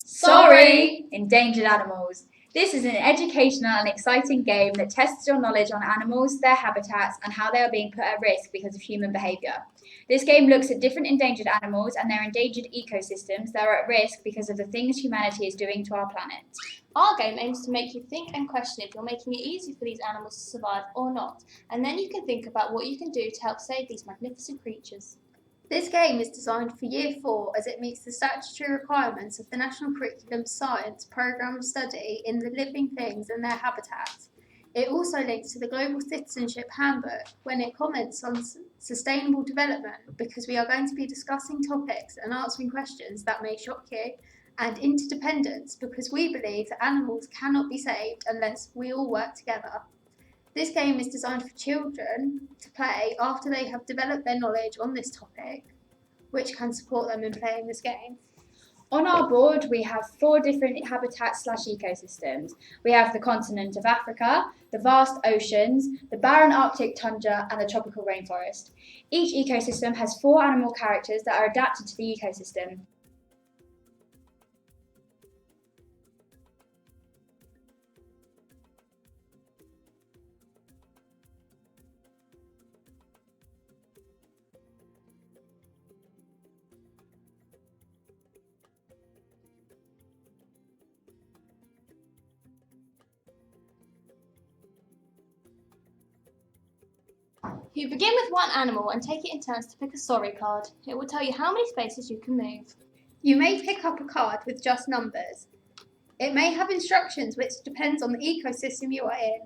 Sorry! Endangered animals. This is an educational and exciting game that tests your knowledge on animals, their habitats, and how they are being put at risk because of human behaviour. This game looks at different endangered animals and their endangered ecosystems that are at risk because of the things humanity is doing to our planet. Our game aims to make you think and question if you're making it easy for these animals to survive or not, and then you can think about what you can do to help save these magnificent creatures. This game is designed for Year 4 as it meets the statutory requirements of the National Curriculum Science Programme of Study in the living things and their habitats. It also links to the Global Citizenship Handbook when it comments on sustainable development, because we are going to be discussing topics and answering questions that may shock you, and interdependence, because we believe that animals cannot be saved unless we all work together. This game is designed for children to play after they have developed their knowledge on this topic, which can support them in playing this game. On our board, we have 4 different habitats/ecosystems. We have the continent of Africa, the vast oceans, the barren Arctic tundra, and the tropical rainforest. Each ecosystem has 4 animal characters that are adapted to the ecosystem. You begin with one animal and take it in turns to pick a sorry card. It will tell you how many spaces you can move. You may pick up a card with just numbers. It may have instructions which depends on the ecosystem you are in.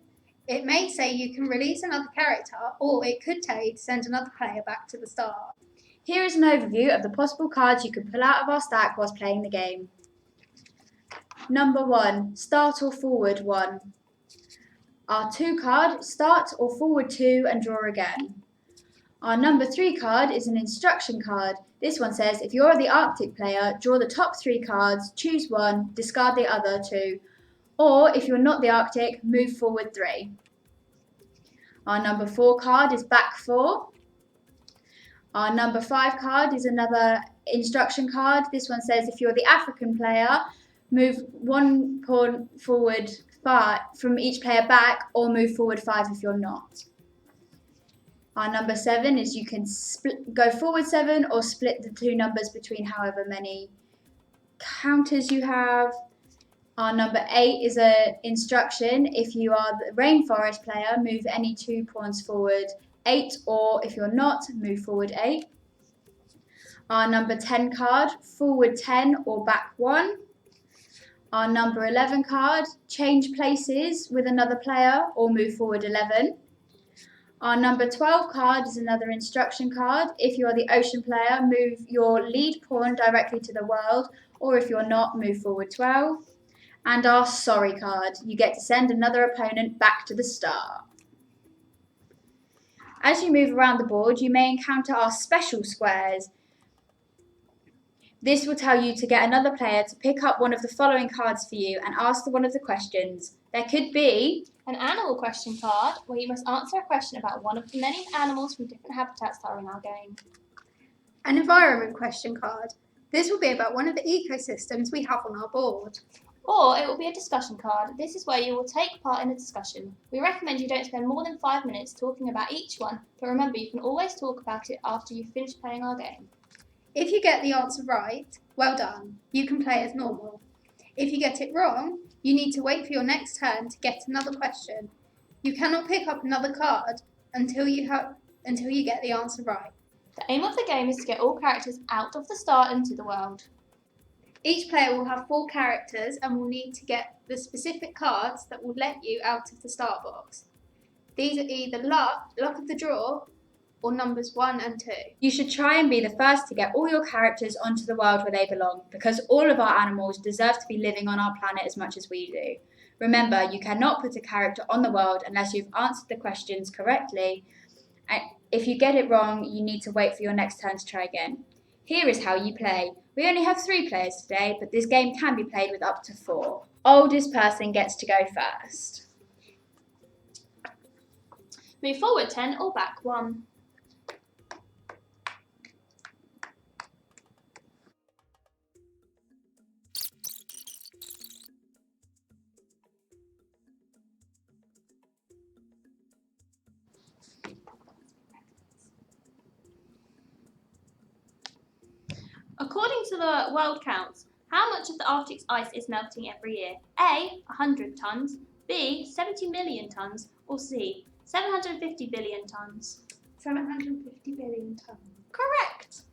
It may say you can release another character, or it could tell you to send another player back to the start. Here is an overview of the possible cards you can pull out of our stack whilst playing the game. Number 1, start or forward 1. Our 2 card, start or forward 2 and draw again. Our number 3 card is an instruction card. This one says if you're the Arctic player, draw the top 3 cards, choose 1, discard the other 2. Or if you're not the Arctic, move forward 3. Our number 4 card is back 4. Our number 5 card is another instruction card. This one says if you're the African player, move 1 pawn forward 5 from each player back, or move forward 5 if you're not. Our number 7 is you can go forward 7 or split the 2 numbers between however many counters you have. Our number 8 is an instruction. If you are the rainforest player, move any 2 pawns forward 8, or if you're not, move forward 8. Our number 10 card, forward 10 or back 1. Our number 11 card, change places with another player or move forward 11. Our number 12 card is another instruction card. If you're the ocean player, move your lead pawn directly to the world, or if you're not, move forward 12. And our sorry card, you get to send another opponent back to the start. As you move around the board, you may encounter our special squares. This will tell you to get another player to pick up one of the following cards for you and ask one of the questions. There could be an animal question card, where you must answer a question about one of the many animals from different habitats that are in our game. An environment question card. This will be about one of the ecosystems we have on our board. Or it will be a discussion card. This is where you will take part in a discussion. We recommend you don't spend more than 5 minutes talking about each one, but remember you can always talk about it after you've finished playing our game. If you get the answer right, well done, you can play as normal. If you get it wrong, you need to wait for your next turn to get another question. You cannot pick up another card until you get the answer right. The aim of the game is to get all characters out of the start into the world. Each player will have 4 characters and will need to get the specific cards that will let you out of the start box. These are either luck of the draw, or numbers 1 and 2. You should try and be the first to get all your characters onto the world where they belong, because all of our animals deserve to be living on our planet as much as we do. Remember, you cannot put a character on the world unless you've answered the questions correctly. If you get it wrong, you need to wait for your next turn to try again. Here is how you play. We only have 3 players today, but this game can be played with up to 4. Oldest person gets to go first. Move forward 10 or back 1. According to the World Counts, how much of the Arctic's ice is melting every year? A. 100 tonnes, B. 70 million tonnes, or C. 750 billion tonnes? 750 billion tonnes. Correct!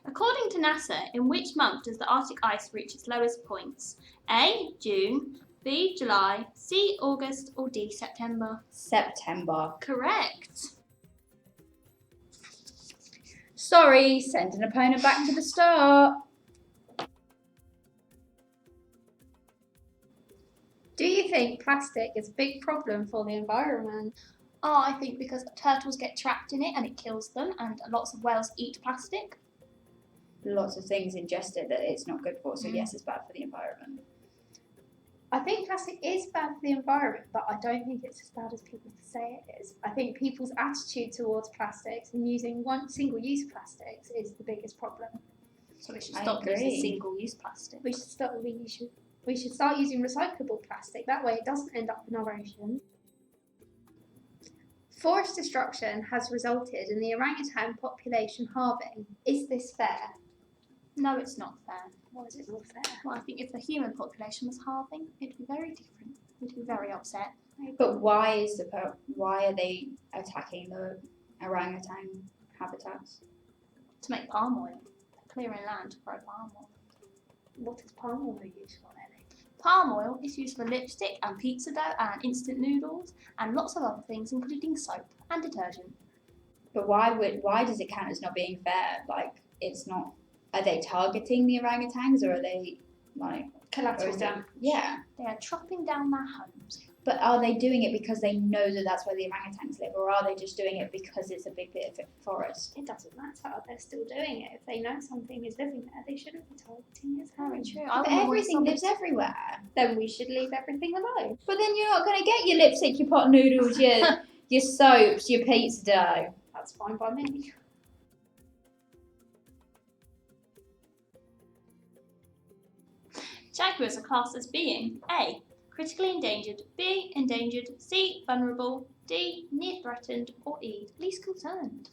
According to NASA, in which month does the Arctic ice reach its lowest points? A. June, B. July, C. August, or D. September? September. Correct! Sorry, send an opponent back to the start. Do you think plastic is a big problem for the environment? Oh, I think because turtles get trapped in it and it kills them, and lots of whales eat plastic. Lots of things ingested that it's not good for, so yes, it's bad for the environment. I think plastic is bad for the environment, but I don't think it's as bad as people say it is. I think people's attitude towards plastics and using single-use plastics is the biggest problem. So we should stop using single-use plastic. We should start using recyclable plastic. That way it doesn't end up in our oceans. Forest destruction has resulted in the orangutan population halving. Is this fair? No, it's not fair. Why is it not fair? Well, I think if the human population was halving, it'd be very different. We'd be very upset. But why are they attacking the orangutan habitats? To make palm oil. They're clearing land to grow palm oil. What is palm oil used for, Ellie? Palm oil is used for lipstick and pizza dough and instant noodles and lots of other things, including soap and detergent. But why does it count as not being fair? Like, it's not. Are they targeting the orangutans, or are they like Collateral damage. Yeah. They are chopping down their homes. But are they doing it because they know that that's where the orangutans live, or are they just doing it because it's a big bit of forest? It doesn't matter. They're still doing it. If they know something is living there, they shouldn't be targeting it. Very true. But everything lives everywhere. Then we should leave everything alone. But then you're not going to get your lipstick, your pot noodles, your soaps, your pizza dough. That's fine by me. Jaguars are classed as being A. Critically endangered, B. Endangered, C. Vulnerable, D. Near threatened, or E. Least concerned.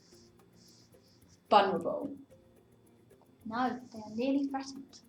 Vulnerable. No, they are nearly threatened.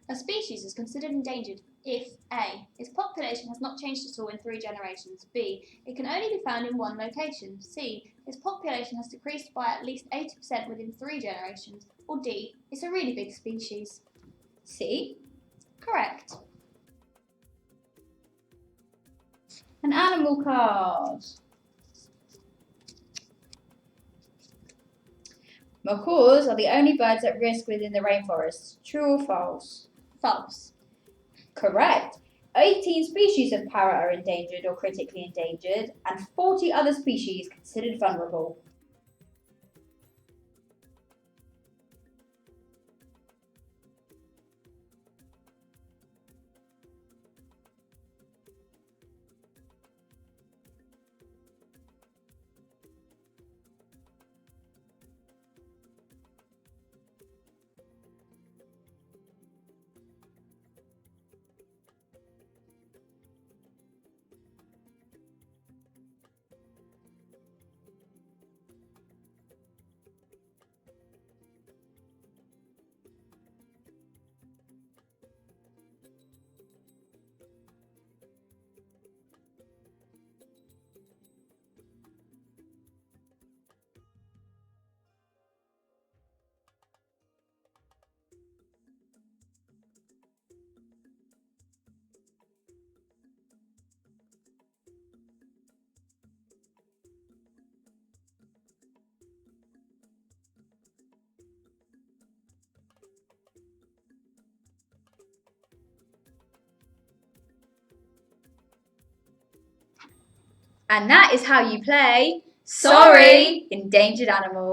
A species is considered endangered if A. Its population has not changed at all in 3 generations, B. It can only be found in one location, C. Its population has decreased by at least 80% within 3 generations, or D. It's a really big species. C. Correct. An animal card. Macaws are the only birds at risk within the rainforest. True or false? False. Correct. 18 species of parrot are endangered or critically endangered, and 40 other species considered vulnerable. And that is how you play Sorry, Endangered Animals.